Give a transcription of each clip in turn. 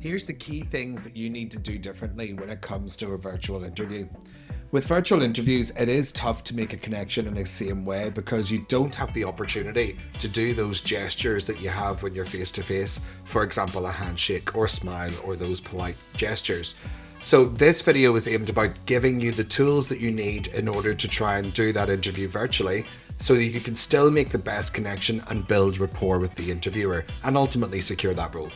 Here's the key things that you need to do differently when it comes to a virtual interview. With virtual interviews, it is tough to make a connection in the same way because you don't have the opportunity to do those gestures that you have when you're face to face. For example, a handshake or a smile or those polite gestures. So this video is aimed about giving you the tools that you need in order to try and do that interview virtually so that you can still make the best connection and build rapport with the interviewer and ultimately secure that role.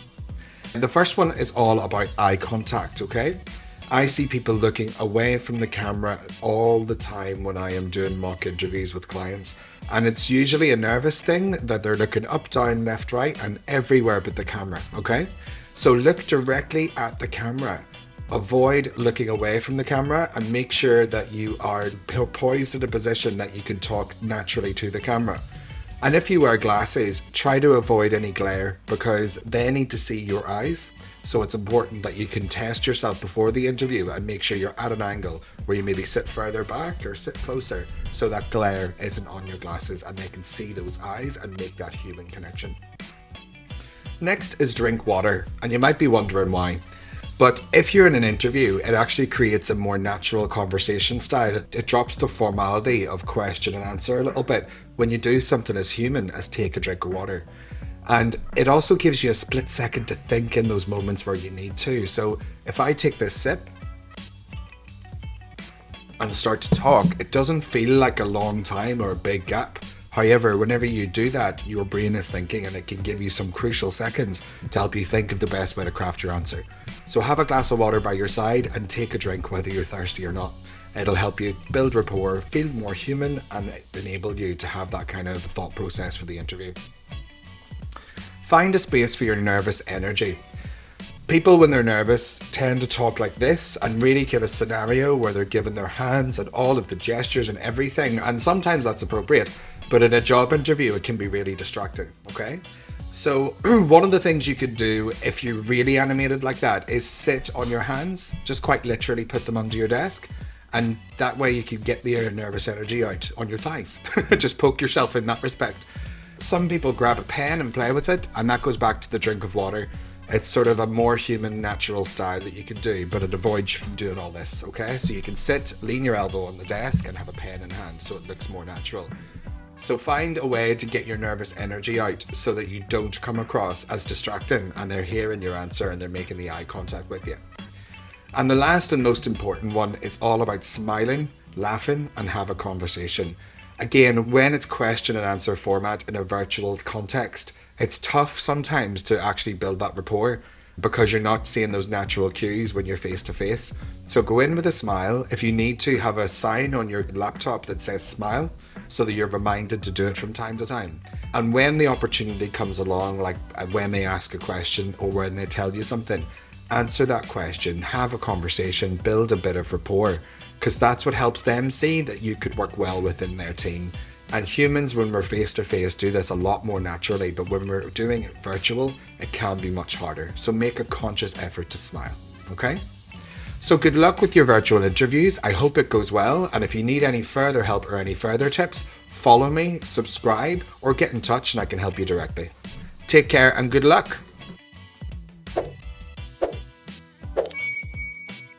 The first one is all about eye contact, okay? I see people looking away from the camera all the time when I am doing mock interviews with clients, and it's usually a nervous thing that they're looking up, down, left, right, and everywhere but the camera, okay? So look directly at the camera. Avoid looking away from the camera and make sure that you are poised in a position that you can talk naturally to the camera. And if you wear glasses, try to avoid any glare because they need to see your eyes. So it's important that you can test yourself before the interview and make sure you're at an angle where you maybe sit further back or sit closer so that glare isn't on your glasses and they can see those eyes and make that human connection. Next is drink water, and you might be wondering why. But if you're in an interview, it actually creates a more natural conversation style. It drops the formality of question and answer a little bit when you do something as human as take a drink of water. And it also gives you a split second to think in those moments where you need to. So if I take this sip and start to talk, it doesn't feel like a long time or a big gap. However, whenever you do that, your brain is thinking and it can give you some crucial seconds to help you think of the best way to craft your answer. So have a glass of water by your side and take a drink whether you're thirsty or not. It'll help you build rapport, feel more human, and enable you to have that kind of thought process for the interview. Find a space for your nervous energy. People, when they're nervous, tend to talk like this and really give a scenario where they're giving their hands and all of the gestures and everything, and sometimes that's appropriate, but in a job interview it can be really distracting, okay? So one of the things you could do if you're really animated like that is sit on your hands, just quite literally put them under your desk, and that way you can get the nervous energy out on your thighs. Just poke yourself in that respect. Some people grab a pen and play with it, and that goes back to the drink of water. It's sort of a more human, natural style that you can do, but it avoids you from doing all this, okay? So you can sit, lean your elbow on the desk and have a pen in hand so it looks more natural. So find a way to get your nervous energy out so that you don't come across as distracting and they're hearing your answer and they're making the eye contact with you. And the last and most important one is all about smiling, laughing, and have a conversation. Again, when it's question and answer format in a virtual context, it's tough sometimes to actually build that rapport because you're not seeing those natural cues when you're face to face. So go in with a smile. If you need to, have a sign on your laptop that says smile so that you're reminded to do it from time to time. And when the opportunity comes along, like when they ask a question or when they tell you something, answer that question, have a conversation, build a bit of rapport, because that's what helps them see that you could work well within their team. And humans, when we're face to face, do this a lot more naturally, but when we're doing it virtual, it can be much harder. So make a conscious effort to smile, okay? So good luck with your virtual interviews. I hope it goes well. And if you need any further help or any further tips, follow me, subscribe, or get in touch and I can help you directly. Take care and good luck.